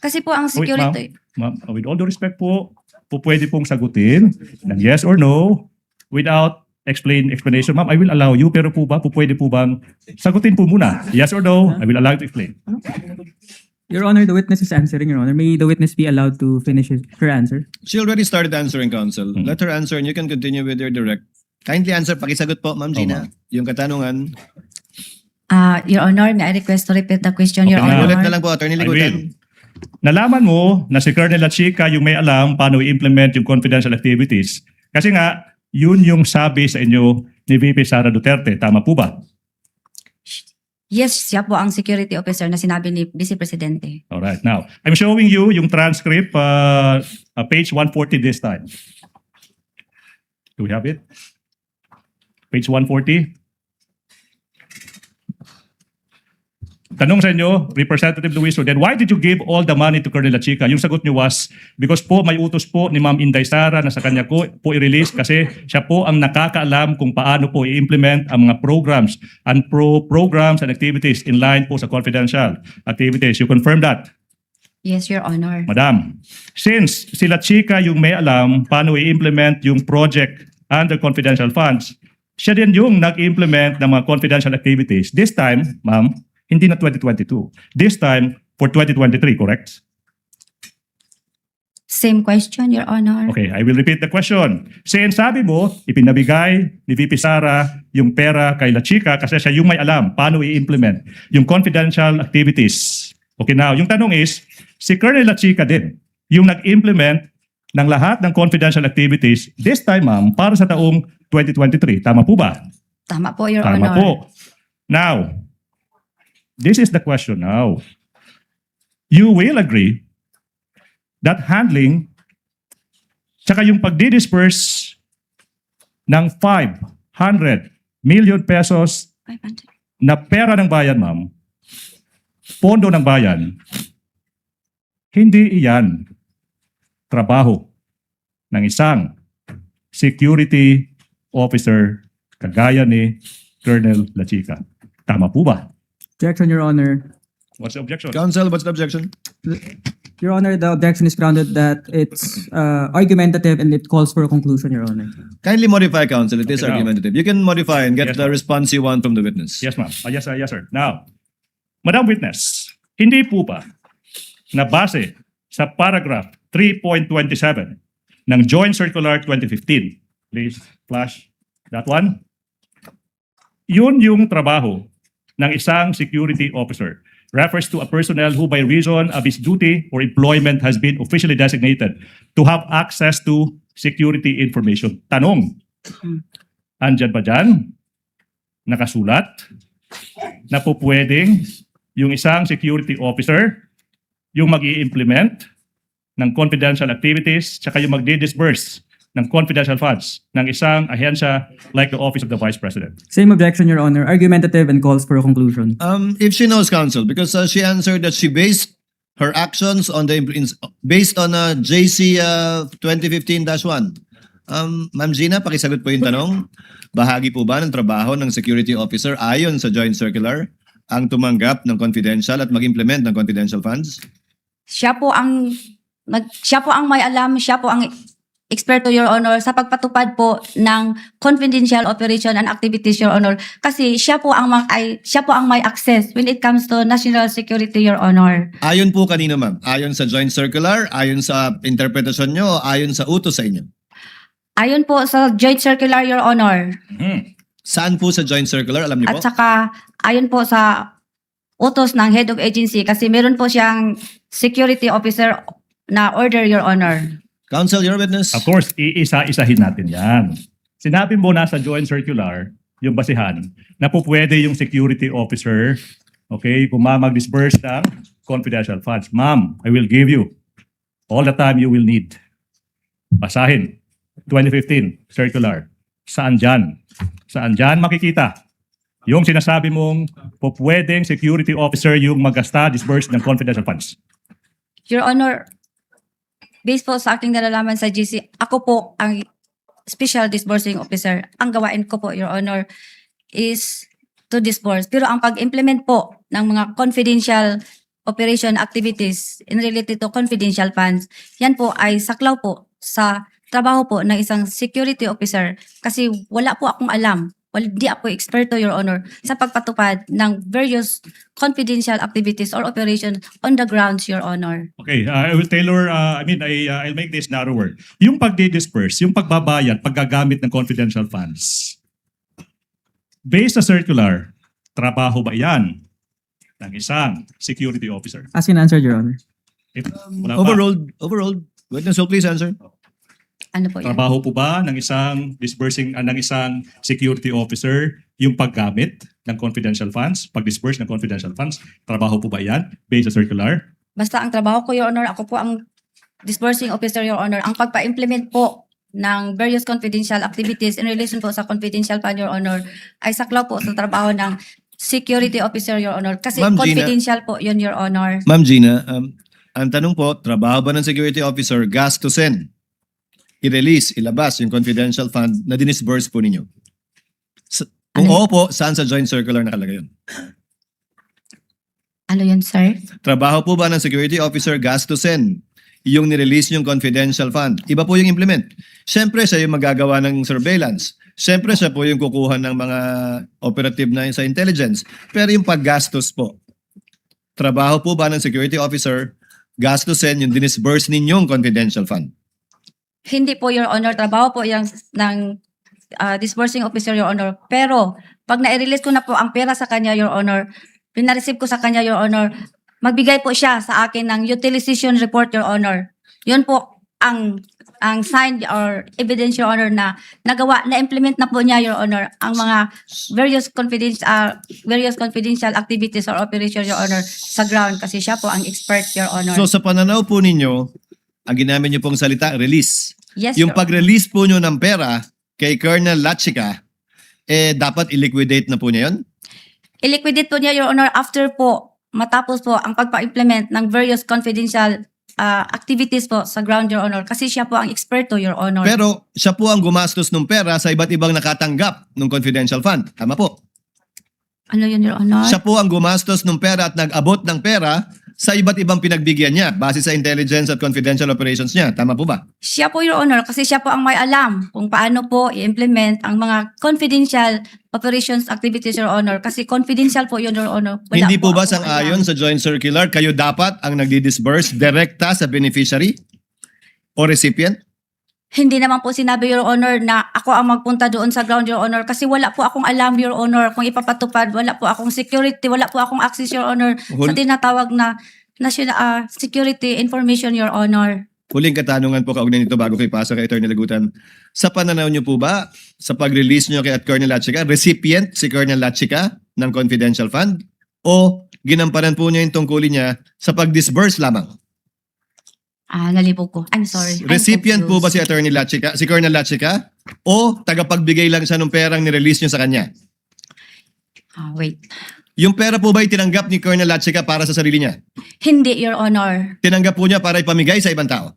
Kasi po ang Wait, security. Ma'am, with all due respect po pwede pong sagutin ng yes or no without explanation. Ma'am, I will allow you, pero pwede po bang sagutin po muna? Yes or no? I will allow you to explain. Your Honor, the witness is answering, Your Honor. May the witness be allowed to finish her answer? She already started answering, counsel. Let her answer and you can continue with your direct. Kindly answer, pakisagot po, Ma'am Gina. Yung katanungan. Your Honor, may I request to repeat the question, Your Okay, Honor? Ulit na lang po, Attorney I will. Ligutan. Nalaman mo na si Colonel Lachica yung may alam paano i-implement yung confidential activities. Kasi nga, yun yung sabi sa inyo ni VP Sara Duterte. Tama po ba? Yes, siya po ang security officer na sinabi ni Vice Presidente. Alright, now, I'm showing you yung transcript, page 140 this time. Do we have it? Page 140. Tanong sa inyo, Representative Luis, then why did you give all the money to Colonel Lachica? Yung sagot niyo was, because po may utos po ni Ma'am Inday Sara na sa kanya po i-release kasi siya po ang nakakaalam kung paano po i-implement ang mga programs and programs and activities in line po sa confidential activities. You confirm that? Yes, Your Honor. Madam, since si Lachica yung may alam paano i-implement yung project under confidential funds, siya din yung nag-implement ng mga confidential activities. This time, ma'am, hindi na 2022. This time, for 2023, correct? Same question, Your Honor. Okay, I will repeat the question. Since sabi mo, ipinabigay ni VP Sara yung pera kay Lachica kasi siya yung may alam paano i-implement yung confidential activities. Okay, now, yung tanong is, si Colonel Lachica din, yung nag-implement ng lahat ng confidential activities, this time, ma'am, para sa taong 2023. Tama po ba? Tama po, Your Tama Honor. po. Now, this is the question now. You will agree that handling tsaka yung pagdi-disperse ng 500 million pesos 500. na pera ng bayan, ma'am, pondo ng bayan, hindi iyan trabaho ng isang security officer kagaya ni Colonel Lachica. Tama po ba? Objection, Your Honor. What's the objection? Counsel, what's the objection? Your Honor, the objection is grounded that it's argumentative and it calls for a conclusion, Your Honor. Kindly modify, counsel. It is Okay, now. argumentative. You can modify and get Yes, the ma'am. response you want from the witness. Yes, ma'am. Yes, sir. Now, Madam Witness, hindi po ba na base sa paragraph 3.27 ng Joint Circular 2015, please flash that one, yun yung trabaho ng isang security officer refers to a personnel who by reason of his duty or employment has been officially designated to have access to security information. Tanong, andyan ba dyan nakasulat na po pwedeng yung isang security officer yung mag-i-implement ng confidential activities tsaka yung mag-disburse ng confidential funds ng isang ahensya like the Office of the Vice President? Same objection, Your Honor. Argumentative and calls for a conclusion. If she knows, counsel, because she answered that she based her actions on based on JC 2015-1. Ma'am Gina, pakisagot po yung tanong. Bahagi po ba ng trabaho ng security officer ayon sa Joint Circular ang tumanggap ng confidential at mag-implement ng confidential funds? Siya po ang may alam, siya po ang eksperto, Your Honor, sa pagpatupad po ng confidential operation and activities, Your Honor. Kasi siya po ang may access when it comes to national security, Your Honor. Ayon po kanino, ma'am? Ayon sa Joint Circular, ayon sa interpretasyon nyo, ayon sa utos sa inyo? Ayon po sa Joint Circular, Your Honor. Saan po sa Joint Circular? Alam niyo At po? saka, ayon po sa utos ng head of agency kasi meron po siyang security officer na order, Your Honor. Counsel, your witness. Of course, iisa-isahin natin yan. Sinabi mo na sa Joint Circular, yung basihan, na po pwede yung security officer, okay, kung mag-disburse ng confidential funds. Ma'am, I will give you all the time you will need. Basahin. 2015 Circular. Saan dyan? Saan dyan makikita? Yung sinasabi mong po pwedeng security officer yung magasta, disburse ng confidential funds. Your Honor, based po sa aking nalalaman sa GC, ako po ang special disbursing officer. Ang gawain ko po, Your Honor, is to disburse. Pero ang pag-implement po ng mga confidential operation activities in related to confidential funds, yan po ay saklaw po sa trabaho po ng isang security officer. Kasi wala po akong alam. Di ako eksperto, Your Honor, sa pagpatupad ng various confidential activities or operations on the grounds, Your Honor. Okay, I will tailor, I'll make this narrower. Yung pagdi-disperse, yung pagbabayad, paggagamit ng confidential funds, based sa circular, trabaho ba yan ng isang security officer? As in answered, Your Honor. Wala pa. Overruled. Witness, so please answer. Ano po yan? Trabaho po ba ng isang ng isang security officer yung paggamit ng confidential funds, pag-disburse ng confidential funds? Trabaho po ba yan based sa circular? Basta ang trabaho ko, Your Honor, ako po ang disbursing officer, Your Honor. Ang pagpa-implement po ng various confidential activities in relation po sa confidential fund, Your Honor, ay saklaw po sa trabaho ng security officer, Your Honor. Kasi Ma'am Gina. confidential po yun, Your Honor. Ma'am Gina, ang tanong po, trabaho ba ng security officer gastusin, i-release, ilabas yung confidential fund na dinisburse po ninyo? Kung oo po, saan sa Joint Circular nakalagay yun? Ano yun, sir? Trabaho po ba ng security officer gastusin yung nirelease yung confidential fund? Iba po yung implement. Siyempre, siya yung magagawa ng surveillance. Siyempre, siya po yung kukuha ng mga operative na sa intelligence. Pero yung paggastos po, trabaho po ba ng security officer gastusin yung dinisburse ninyong confidential fund? Hindi po, Your Honor. Trabaho po yung ng disbursing officer, Your Honor. Pero, pag na-release ko na po ang pera sa kanya, Your Honor, pinareceive ko sa kanya, Your Honor, magbigay po siya sa akin ng utilization report, Your Honor. Yun po ang signed or evidence, Your Honor, na na-implement na po niya, Your Honor, ang mga various confidential activities or operations, Your Honor, sa ground. Kasi siya po ang expert, Your Honor. So sa pananaw po ninyo, ang ginamit niyo pong salita, release. Yes, Yung Your Honor. pag-release po niyo ng pera kay Colonel Lachica, dapat i-liquidate na po niya yun? I-liquidate po niya, Your Honor, after po, matapos po ang pagpa-implement ng various confidential activities po sa ground, Your Honor. Kasi siya po ang eksperto, Your Honor. Pero siya po ang gumastos ng pera sa iba't ibang nakatanggap ng confidential fund. Tama po. Ano yun, Your Honor? Siya po ang gumastos ng pera at nag-abot ng pera sa iba't ibang pinagbigyan niya base sa intelligence at confidential operations niya. Tama po ba? Siya po, Your Honor, kasi siya po ang may alam kung paano po i-implement ang mga confidential operations activities, Your Honor. Kasi confidential po yun, Your Honor. Wala Hindi po ba akong sang-ayon alam. sa joint circular, kayo dapat ang nagdi-disburse direkta sa beneficiary o recipient? Hindi naman po sinabi, Your Honor, na ako ang magpunta doon sa ground, Your Honor. Kasi wala po akong alam, Your Honor, kung ipapatupad. Wala po akong security, wala po akong access, Your Honor, sa tinatawag na national security information, Your Honor. Huling katanungan po kaugnay nito bago kayo pasok kay Attorney Lagutan. Sa pananaw niyo po ba, sa pag-release niyo kay Colonel Lachica, recipient si Colonel Lachica ng confidential fund o ginampanan po niya yung tungkulin niya sa pag-disburse lamang? Nalibog ko. I'm sorry. I'm Recipient po ba confused. si Attorney Lachica, si Colonel Lachica o tagapagbigay lang siya ng perang ni-release niyo sa kanya? Wait. Yung pera po ba itinanggap ni Colonel Lachica para sa sarili niya? Hindi, Your Honor. Tinanggap po niya para ipamigay sa ibang tao?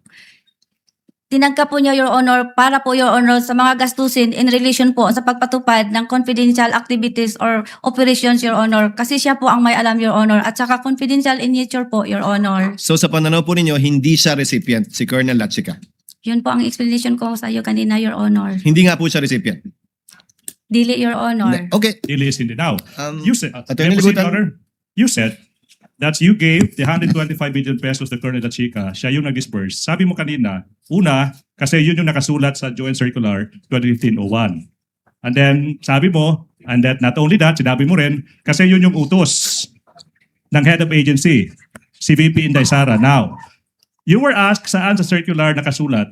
Tinagka po niya, Your Honor, para po, Your Honor, sa mga gastusin in relation po sa pagpatupad ng confidential activities or operations, Your Honor. Kasi siya po ang may alam, Your Honor. At saka confidential in nature po, Your Honor. So sa pananaw po ninyo, hindi siya recipient, si Colonel Lachica. Yun po ang explanation ko sa iyo kanina, Your Honor. Hindi nga po siya recipient. Dili, Your Honor. Okay. Really is hindi. Now, you said, Attorney Representative Lagutan. Honor, you said that you gave the 125 billion pesos to Colonel Lachica, siya yung nag-disperse. Sabi mo kanina, una, kasi yun yung nakasulat sa Joint Circular 2015-01. And then, sabi mo, and that not only that, sinabi mo rin, kasi yun yung utos ng head of agency, si VP Inday Sara. Now, you were asked saan sa circular nakasulat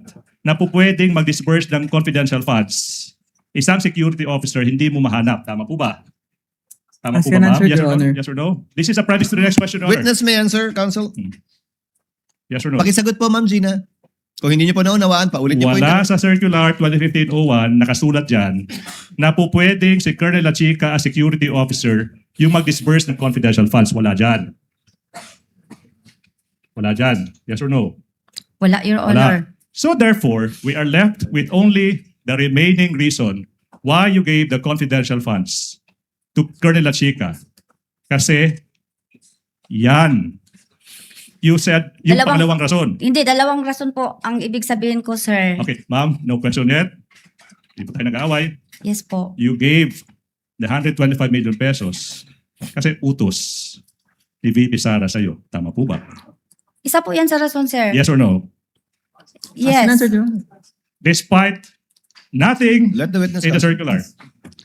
na po pwedeng mag-disperse ng confidential funds. Isang security officer, hindi mo mahanap. Tama po ba? Tama As po can ba, ma'am? answer, Yes Your or no? Honor. Yes or no? This is a preface to the next question, Your Honor. Witness may answer, counsel. Yes or no? Pakisagot po, Ma'am Gina. Kung hindi niyo po naunawaan, paulit niyo po Wala ito. sa Circular 2015-01 nakasulat dyan na po pwedeng si Colonel Lachica as security officer yung mag-disburse ng confidential funds. Wala dyan. Wala dyan. Yes or no? Wala, Your Honor. Wala. So therefore, we are left with only the remaining reason why you gave the confidential funds to Colonel Lachica. Kasi yan. You said yung pangalawang rason. Hindi, dalawang rason po ang ibig sabihin ko, sir. Okay, ma'am, no question yet. Hindi po tayo nag-aaway. Yes po. You gave the 125 million pesos kasi utos ni VP Sara sa'yo. Tama po ba? Isa po yan sa rason, sir. Yes or no? As can Yes. answer, Your Honor. Despite nothing Let the witness in the answer. circular.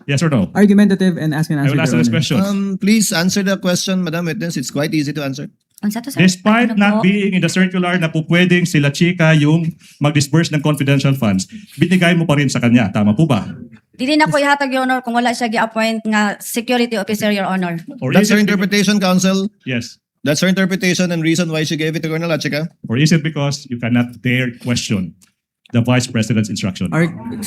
Yes or no? Argumentative and ask and I answer, will ask Your the next Honor. question. Please answer the question, Madam Witness. It's quite easy to answer. Unsa to, sir? Despite Ano not po? being in the circular na po pwedeng sila Chika yung mag-disburse ng confidential funds, binigay mo pa rin sa kanya. Tama po ba? Dili na ko ihatag, Your Honor, kung wala siya gi-appoint nga security officer, Your Honor. Or That's is her it, interpretation, counsel. yes. That's her interpretation and reason why she gave it to Colonel Lachica. Or is it because you cannot dare question the Vice President's instruction?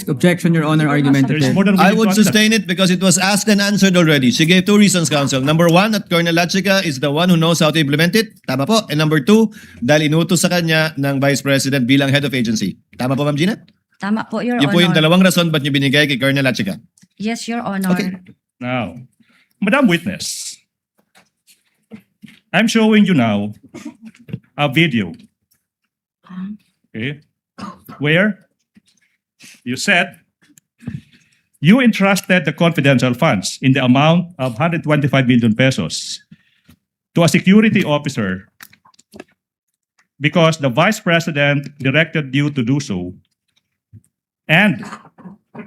Objection, Your Honor, There's argumentative. more than I willing would to answer that. sustain it because it was asked and answered already. She gave two reasons, counsel. Number one, that Colonel Lachica is the one who knows how to implement it. Tama po. And number two, dahil inutos sa kanya ng Vice President bilang head of agency. Tama po, Ma'am Gina? Tama po, Your Yun po yung Honor. dalawang rason ba't niyo binigay kay Colonel Lachica. Yes, Your Honor. Okay. Now, Madam Witness, I'm showing you now a video. Okay? Where you said you entrusted the confidential funds in the amount of 125 million pesos to a security officer because the Vice President directed you to do so and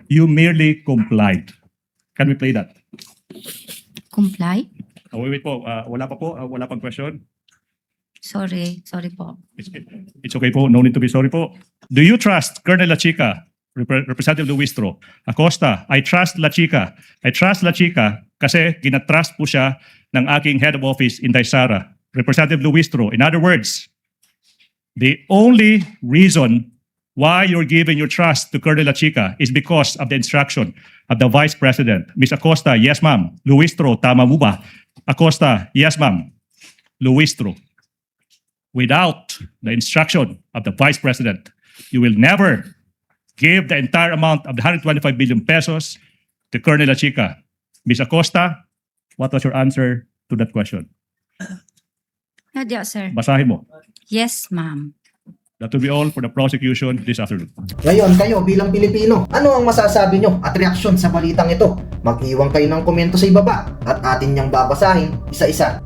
you merely complied. Can we play that? Comply? Wait po. Wala pa po. Wala pang question. Sorry po. It's okay po. No need to be sorry po. Do you trust Colonel Lachica, Representative Luistro, Acosta? I trust Lachica. I trust Lachica kasi ginatrust po siya ng aking head of office, Inday Sara. Representative Luistro. In other words, the only reason why you're giving your trust to Colonel Lachica is because of the instruction of the Vice President. Ms. Acosta, yes ma'am. Luistro, tama mo ba? Acosta, yes ma'am. Luistro. Without the instruction of the Vice President, you will never give the entire amount of the 125 billion pesos to Colonel Lachica. Ms. Acosta, what was your answer to that question? Yeah, sir. Basahin mo. Yes, ma'am. That will be all for the prosecution this afternoon. Ngayon, kayo bilang Pilipino, ano ang masasabi nyo at reaksyon sa balitang ito? Mag-iwan kayo ng komento sa ibaba at atin niyang babasahin isa-isa.